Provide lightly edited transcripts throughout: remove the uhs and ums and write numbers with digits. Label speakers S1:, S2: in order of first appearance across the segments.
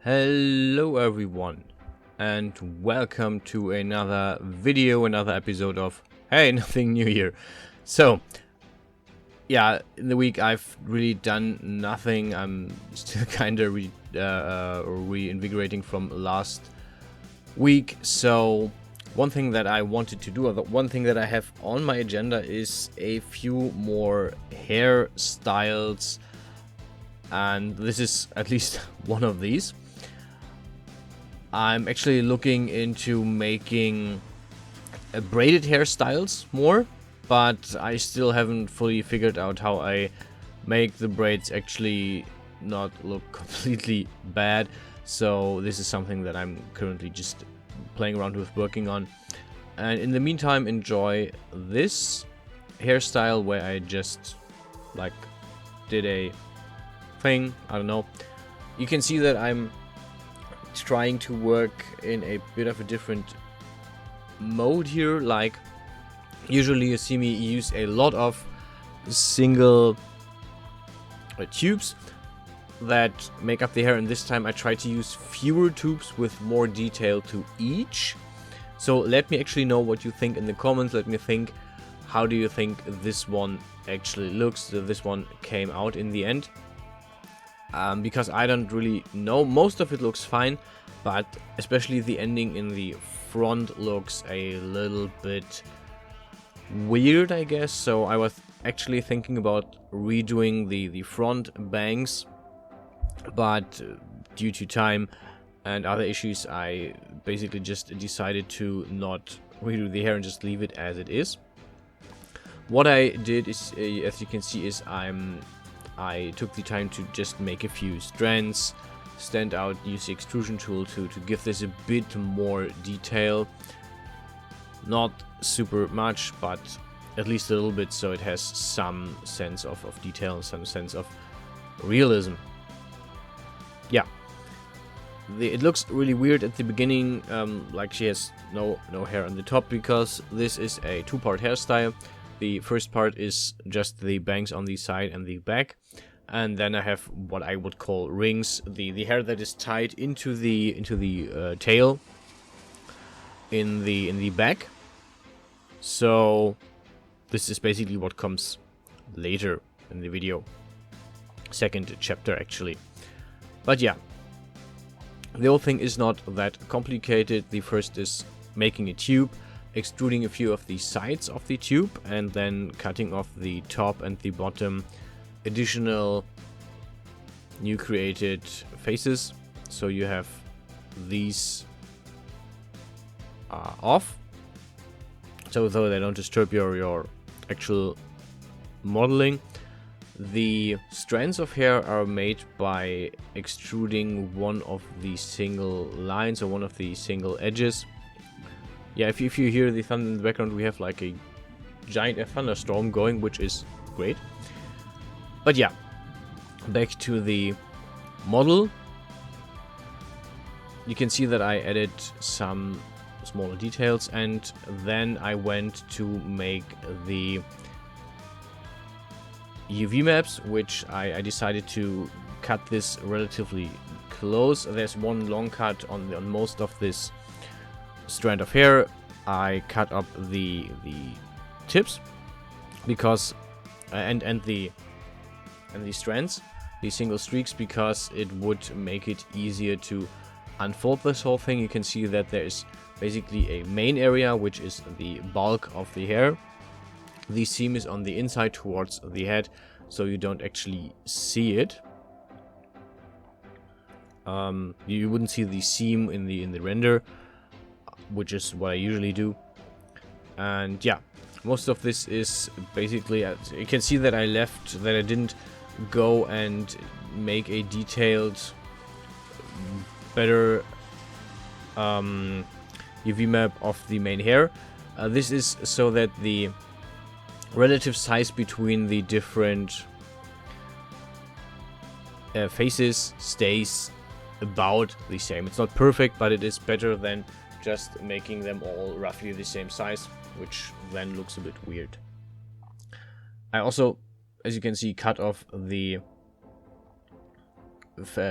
S1: Hello everyone, and welcome to another video, another episode of Hey, Nothing New Here. So, yeah, in the week I've really done nothing. I'm still kind of reinvigorating from last week. So, one thing that I wanted to do, or the one thing that I have on my agenda, is a few more hairstyles, and this is at least one of these. I'm actually looking into making braided hairstyles more, but I still haven't fully figured out how I make the braids actually not look completely bad. So this is something that I'm currently just playing around with, working on. And in the meantime, enjoy this hairstyle where I just like did a thing. I don't know. You can see that I'm trying to work in a bit of a different mode here. Like, usually you see me use a lot of single tubes that make up the hair, and this time I try to use fewer tubes with more detail to each. So let me actually know what you think in the comments. Let me think, how do you think this one actually looks, this one came out in the end. Because I don't really know. Most of it looks fine, but especially the ending in the front looks a little bit weird, I guess. So I was actually thinking about redoing the front bangs, but due to time and other issues, I basically just decided to not redo the hair and just leave it as it is. What I did is, as you can see, is I took the time to just make a few strands, stand out, use the extrusion tool to give this a bit more detail. Not super much, but at least a little bit, so it has some sense of detail and some sense of realism. Yeah. It looks really weird at the beginning, like she has no hair on the top, because this is a two-part hairstyle. The first part is just the bangs on the side and the back, and then I have what I would call rings, the hair that is tied into the tail in the back. So this is basically what comes later in the video, second chapter actually. But yeah, the whole thing is not that complicated. The first is making a tube, extruding a few of the sides of the tube, and then cutting off the top and the bottom additional new created faces. So you have these off, so though they don't disturb your actual modeling. The strands of hair are made by extruding one of the single lines or one of the single edges. Yeah, if you hear the thunder in the background, we have like a giant thunderstorm going, which is great. But yeah, back to the model. You can see that I added some smaller details, and then I went to make the UV maps, which I decided to cut this relatively close. There's one long cut on most of this strand of hair. I cut up the tips because and the strands, the single streaks, because it would make it easier to unfold this whole thing. You can see that there is basically a main area, which is the bulk of the hair. The seam is on the inside towards the head, so you don't actually see it. You wouldn't see the seam in the render, which is what I usually do. And yeah, most of this is basically, you can see that I didn't go and make a detailed, better UV map of the main hair. This is so that the relative size between the different faces stays about the same. It's not perfect, but it is better than just making them all roughly the same size, which then looks a bit weird. I also, as you can see, cut off the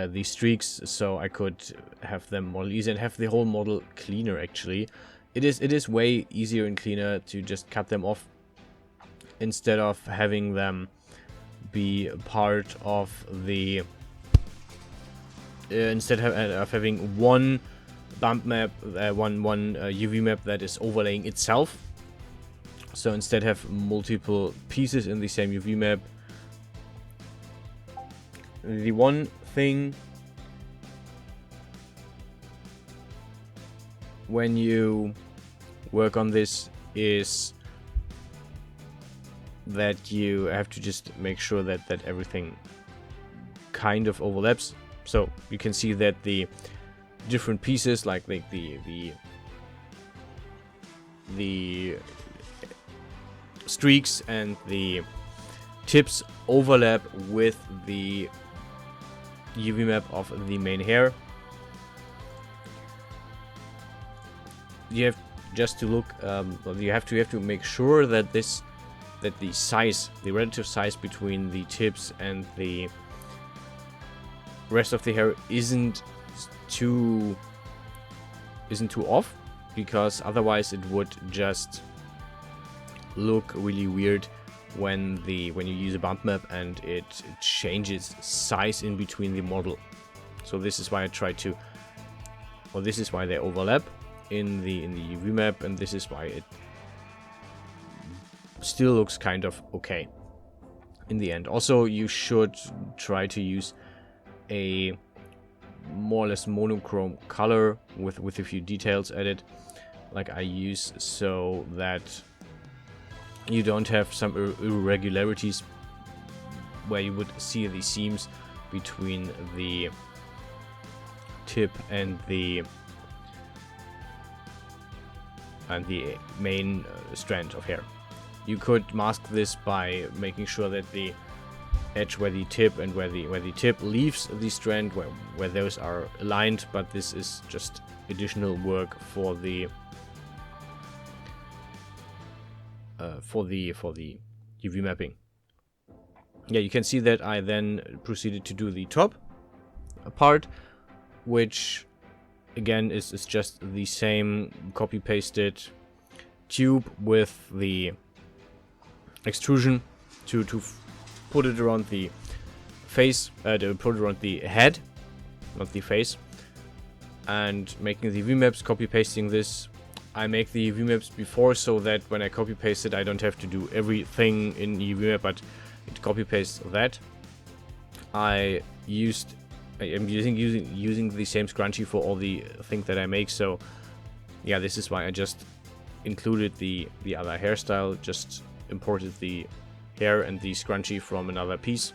S1: these streaks, so I could have them model easier and have the whole model cleaner. Actually, it is way easier and cleaner to just cut them off instead of having them be part of the instead of having one bump map, one UV map that is overlaying itself. So instead have multiple pieces in the same UV map. The one thing when you work on this is that you have to just make sure that everything kind of overlaps. So you can see that the different pieces, like the streaks and the tips overlap with the UV map of the main hair. You have just to look. You have to make sure that the size, the relative size between the tips and the rest of the hair isn't too off, because otherwise it would just look really weird when you use a bump map and it changes size in between the model. So this is why I try to, or this is why they overlap in the UV map, and this is why it still looks kind of okay in the end. Also, you should try to use a more or less monochrome color with a few details added, like I use, so that you don't have some irregularities where you would see the seams between the tip and the main strand of hair. You could mask this by making sure that the edge where the tip and where the tip leaves the strand, where those are aligned, but this is just additional work for the UV mapping. Yeah, you can see that I then proceeded to do the top part, which again is just the same copy pasted tube with the extrusion to put it around the face, to put it around the head, not the face, and making the UV maps, copy pasting this. I make the UV maps before, so that when I copy paste it, I don't have to do everything in UV map, but it copy pastes that. I am using the same scrunchie for all the things that I make, so yeah, this is why I just included the other hairstyle, just imported the hair and the scrunchie from another piece.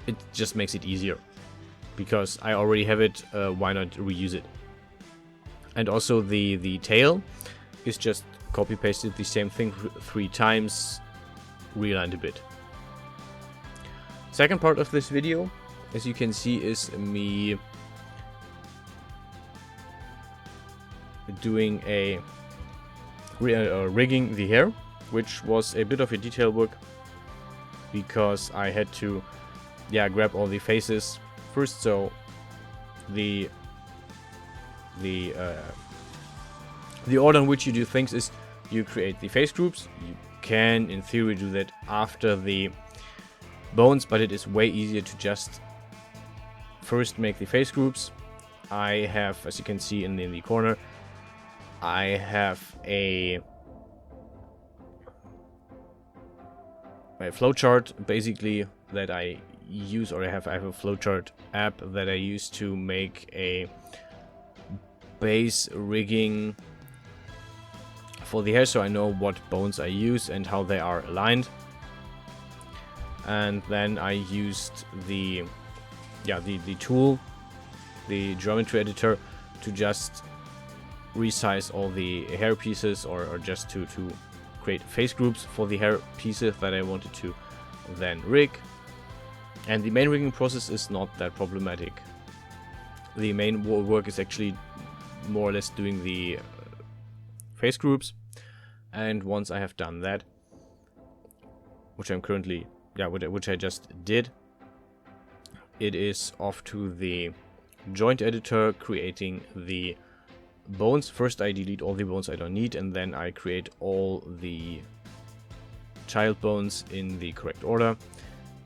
S1: It just makes it easier, because I already have it, why not reuse it? And also the tail is just copy pasted the same thing 3 times, realigned a bit. Second part of this video, as you can see, is me doing rigging the hair, which was a bit of a detail work, because I had to grab all the faces first. So the order in which you do things is you create the face groups. You can in theory do that after the bones, but it is way easier to just first make the face groups. I have, as you can see in the corner, I have a flowchart basically that I use, or I have a flowchart app that I use to make a base rigging for the hair, so I know what bones I use and how they are aligned. And then I used the tool, the geometry editor, to just resize all the hair pieces, or just to create face groups for the hair pieces that I wanted to then rig. And the main rigging process is not that problematic. The main work is actually more or less doing the face groups, and once I have done that, which I'm currently which I just did, it is off to the joint editor, creating the bones. First I delete all the bones I don't need, and then I create all the child bones in the correct order.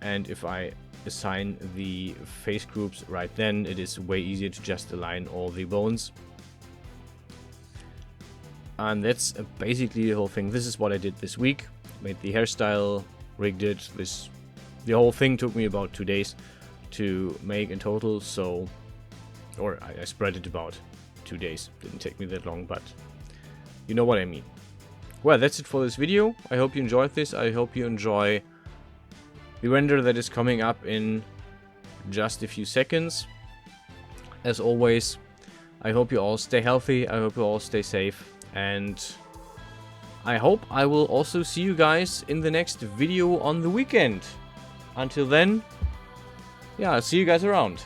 S1: And if I assign the face groups right then, it is way easier to just align all the bones. And that's basically the whole thing. This is what I did this week. Made the hairstyle, rigged it. The whole thing took me about 2 days to make in total, so... Or I spread it about 2 days. Didn't take me that long, but you know what I mean. Well, that's it for this video. I hope you enjoyed this. I hope you enjoy the render that is coming up in just a few seconds. As always, I hope you all stay healthy. I hope you all stay safe. And I hope I will also see you guys in the next video on the weekend. Until then, yeah, I'll see you guys around.